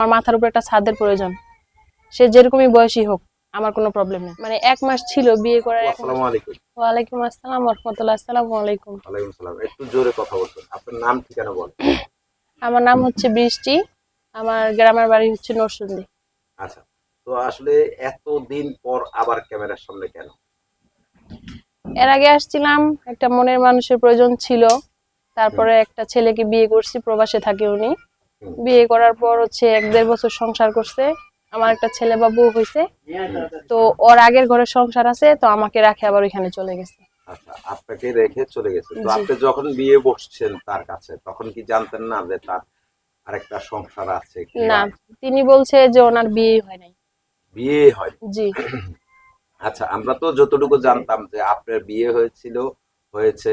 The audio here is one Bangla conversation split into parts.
আমার মাথার উপর একটা ছাদের প্রয়োজন, সে যেরকমই বয়সী হোক, আমার কোনো প্রবলেম নেই। মানে 1 মাস ছিল বিয়ে করার। আসসালামু আলাইকুম। ওয়ালাইকুম আসসালাম ওয়া রাহমাতুল্লাহ। আসসালামু আলাইকুম। ওয়ালাইকুম আসসালাম। একটু জোরে কথা বলবেন। আপনার নাম ঠিকানা বলেন। আমার নাম হচ্ছে বৃষ্টি, আমার গ্রামের বাড়ি হচ্ছে নরসিংদী। আচ্ছা, তো আসলে এতদিন পর আবার ক্যামেরার সামনে কেন? এর আগে আসছিলাম, একটা মনের মানুষের প্রয়োজন ছিল। তারপরে একটা ছেলেকে বিয়ে করছি, প্রবাসে থাকে উনি। বিয়ে করার পর হচ্ছে 1-1.5 বছর সংসার করছে। আমার একটা ছেলে বাবু হয়েছে। তো ওর আগের ঘরে সংসার আছে, তো আমাকে রাখে আবার ওইখানে চলে গেছে। আচ্ছা, আপনাকে রেখে চলে গেছে। তো জি। আপনি যখন বিয়ে বসছেন তার কাছে, তখন কি জানতেন না যে তার আরেকটা সংসার আছে না, কিংবা তিনি বলছে যে ওনার বিয়ে হয় নাই। বিয়ে হয়? জি। আচ্ছা, আমরা তো যতটুকু জানতাম যে আপনার বিয়ে হয়েছে,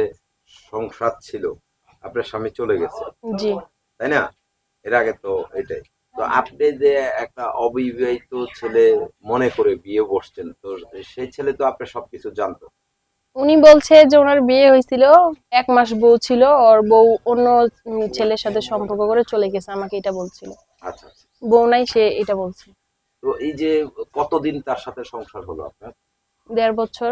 সংসার ছিল, আপনার স্বামী চলে গেছে, জি। তাই না? এর আগে তো এটাই। তো আপনি যে একটা অবিবাহিত ছেলে মনে করে বিয়ে বসছেন, তো সেই ছেলে তো আপনার সবকিছু জানতো। উনি বলছে যে ওনার বিয়ে হয়েছিল, 1 মাস বউ ছিল, ওর বউ অন্য ছেলের সাথে সম্পর্ক করে চলে গেছে, আমাকে এটা বলছিল। আচ্ছা আচ্ছা। বউ নাই, সে এটা বলছে। তো এই যে কতদিন তার সাথে সংসার হলো আপনার? 1.5 বছর।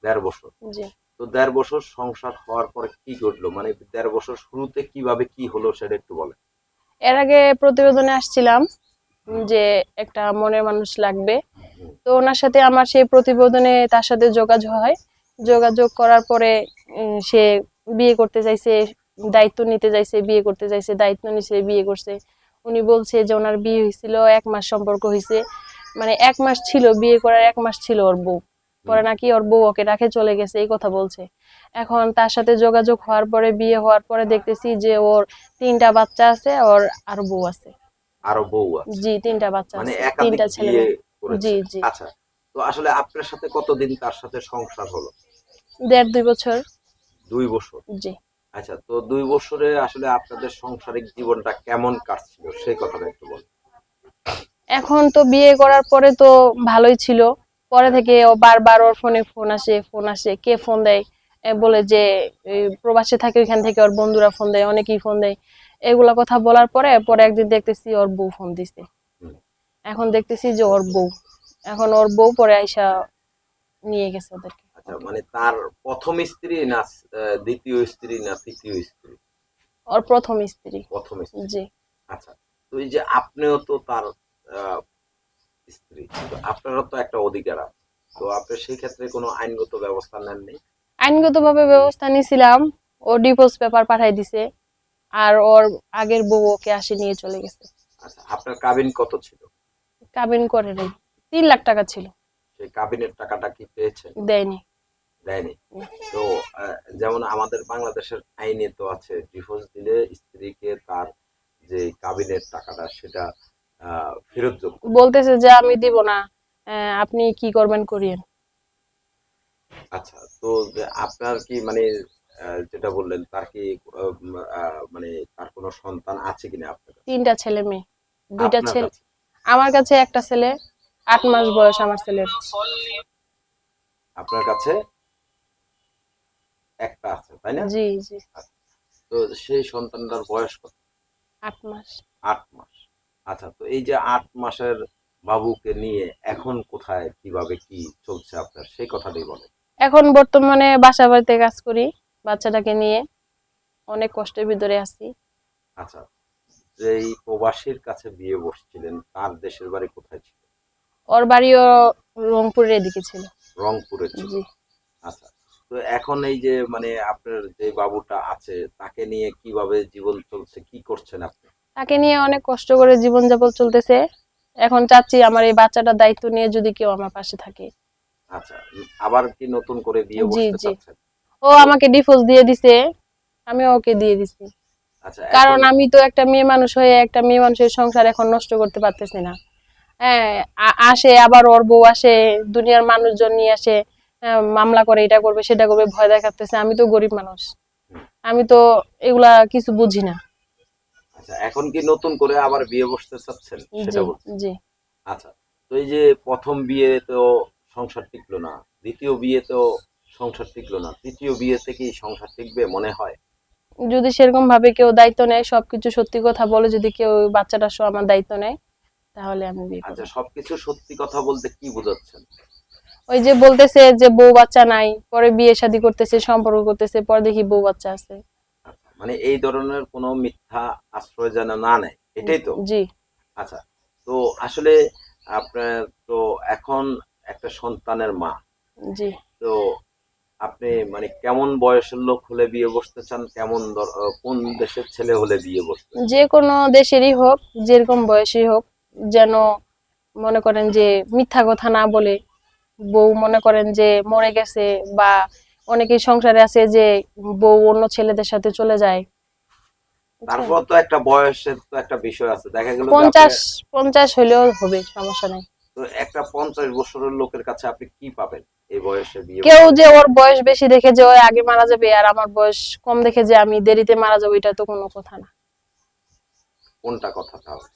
১.৫ বছর। জি। তো ১.৫ বছর সংসার হওয়ার পরে কি ঘটলো? মানে ১.৫ বছর শুরুতে কিভাবে কি হলো সেটা একটু বলেন। এর আগে প্রতিবেদনে আসছিলাম যে একটা মনের মানুষ লাগবে। তো ওনার সাথে আমার সেই প্রতিবেদনে তার সাথে যোগাযোগ হয়। যোগাযোগ করার পরে সে বিয়ে করতে চাইছে, দায়িত্ব নিতে চাইছে, বিয়ে করতে চাইছে, দায়িত্ব নিছে, বিয়ে করছে। উনি বলছে যে ওনার বিয়ে হয়েছিল, 1 মাস সম্পর্ক হয়েছে। মানে 1 মাস ছিল, বিয়ে করার 1 মাস ছিল ওর বউ। পরে নাকি ওর বউ ওকে রাখে চলে গেছে, এই কথা বলছে। এখন তার সাথে যোগাযোগ হওয়ার পরে, বিয়ে হওয়ার পরে দেখতেছি যে ওর 3টা বাচ্চা আছে, ওর আরো বউ আছে। আরো বউ আছে? জি, 3টা বাচ্চা মানে আছে, একাধিক 3টা ছেলে বিয়ে মেয়ে। জি, করেছে। জি। আচ্ছা, তো আসলে আপনার সাথে কতদিন তার সাথে সংসার হলো? 1.5-2 বছর। ২ বছর। জি। আচ্ছা, তো ২ বছরে আসলে আপনাদের সাংসারিক জীবনটা কেমন কাটছিল সেই কথাটা একটু বলুন। এখন তো বিয়ে করার পরে তো ভালোই ছিল। পরে থেকে ও বারবার ওর ফোনে ফোন আসে, কে ফোন দেয়? বলে যে প্রবাসে থাকে, ওইখান থেকে ওর বন্ধুরা ফোন দেয়, অনেকেই ফোন দেয়। এগুলা কথা বলার পরে একদিন দেখতেছি ওর বউ ফোন দিছে। হুম। এখন দেখতেছি যে ওর বউ। এখন ওর বউ পরে আইসা নিয়ে গেছে ওদেরকে। আচ্ছা, মানে তার ১ম স্ত্রী না ২য় স্ত্রী না ৩য় স্ত্রী? ওর প্রথম স্ত্রী। ১ম স্ত্রী। জি। আচ্ছা, তো এই যে আপনিও তো তার আ স্ত্রী। তো আপনারও তো একটা অধিকার আছে। তো আপনি সেই ক্ষেত্রে কোনো আইনগত ব্যবস্থা নেননি? আইনগতভাবে ব্যবস্থা নিছিলাম। ও ডিভোর্স পেপার পাঠাই দিছে। আর ওর আগের বউ ওকে আসে নিয়ে চলে গেছে। আচ্ছা, আপনার কাবিন কত ছিল? কাবিন করে নাই। 3 লাখ টাকা ছিল। সেই কাবিনের টাকাটা কি পেয়েছেন? দেয়নি। দেয়নি। তো যেমন আমাদের বাংলাদেশের আইনে তো আছে ডিভোর্স দিলে স্ত্রীকে তার যে কাবিনের টাকাটা সেটা ফেরতযোগ্য। বলতেছে যে আমি দিব না, আপনি কি করবেন করিয়েন। আচ্ছা, তো যে আপনার কি মানে যেটা বললেন তার কি মানে তার কোনো সন্তান আছে কিনা আপনার কাছে? 3টা ছেলে মেয়ে। 2টা আপনার ছেলে। কাছে? আমার কাছে একটা ছেলে, 8 মাস বয়স আমার ছেলের। আপনার কাছে একটা আছে, তাই না? জি, জি। আচ্ছা, তো সেই সন্তানটার বয়স কত? 8 মাস। ৮ মাস। আচ্ছা, তো এই যে ৮ মাসের বাবুকে নিয়ে এখন কোথায় কিভাবে কি চলছে আপনার সেই কথাটাই বলেন। এখন বর্তমানে বাসা বাড়িতে কাজ করি, বাচ্চাটাকে নিয়ে। অনেক কষ্টের ভিতরে আছি। আচ্ছা, যেই প্রবাসীর কাছে বিয়ে বসছিলেন তার দেশের বাড়ি কোথায় ছিল? ওর বাড়িও রংপুরের এদিকে ছিল। রংপুরে ছিল। জি। আচ্ছা, তো এখন এই যে মানে আপনার যে বাবুটা আছে তাকে নিয়ে কিভাবে জীবন চলছে, কি করছেন আপনি? তাকে নিয়ে অনেক কষ্ট করে জীবনযাপন চলতেছে। এখন চাচ্ছি আমার এই বাচ্চাটার দায়িত্ব নিয়ে যদি কেউ আমার পাশে থাকে। আচ্ছা, আবার কি নতুন করে বিয়ে জি, বসতে জি। চাচ্ছেন? ও তো আমাকে ডিভোর্স দিয়ে দিছে, আমি ওকে দিয়ে দিছি। আচ্ছা, এখন কারণ আমি তো একটা মেয়ে মানুষ হয়ে একটা মেয়ে মানুষের সংসার এখন নষ্ট করতে পারতেছি না। হ্যাঁ, আসে আবার ওর বউ আসে, দুনিয়ার মানুষজন নিয়ে আসে, মামলা করে, এটা করবে সেটা করবে, ভয় দেখাতেছে। আমি তো গরিব মানুষ, হুম, আমি তো এগুলা কিছু বুঝি না। আচ্ছা, এখন কি নতুন করে আবার বিয়ে বসতে চাচ্ছেন সেটা জি, বলছেন? জি। আচ্ছা, তো এই যে ১ম বিয়েতেও সংসার টিকলো না, ২য় বিয়েতেও সংসার টিকলো না, ৩য় বিয়েতে কি সংসার টিকবে মনে হয়? যদি সেরকম ভাবে কেউ দায়িত্ব নেয়, সবকিছু সত্যি কথা বলে, যদি কেউ বাচ্চাটা সহ আমার দায়িত্ব নেয়, তাহলে আমি বিয়ে করবো। আচ্ছা, সবকিছু সত্যি কথা বলতে কি বোঝাচ্ছেন? ওই যে বলতেছে যে বউ বাচ্চা নাই, পরে বিয়ে শাদী করতেছে, সম্পর্ক করতেছে, পরে দেখি বউ বাচ্চা আছে। আচ্ছা, মানে এই ধরনের কোনো মিথ্যা আশ্রয় যেন না নেয়, এটাই তো? জি। আচ্ছা, তো আসলে আপনার তো এখন একটা সন্তানের মা, জি। তো আপনি মানে কেমন বয়সের লোক হলে বিয়ে বসতে চান, কোন দেশের ছেলে হলে বিয়ে বসতে চান? যে কোনো দেশেরই হোক, যেরকম বয়সী হোক, যেন মনে করেন যে মিথ্যা কথা না বলে, বউ মনে করেন যে মরে গেছে, বা অনেকেই সংসারে আছে যে বউ অন্য ছেলেদের সাথে চলে যায়, বুঝছেন? তারপর তো একটা বয়সের তো একটা বিষয় আছে, দেখা গেল যে আপনি 50 হলেও হবে, সমস্যা নাই। তো একটা 50 বছরের লোকের কাছে আপনি কি পাবেন এই বয়সে বিয়ে কেউ বসতে? যে ওর বয়স বেশি দেখে যে ওই আগে মারা যাবে, আর আমার বয়স কম দেখে যে আমি দেরিতে মারা যাবো, এটা তো কোনো কথা না। কোনটা কথা তাহলে?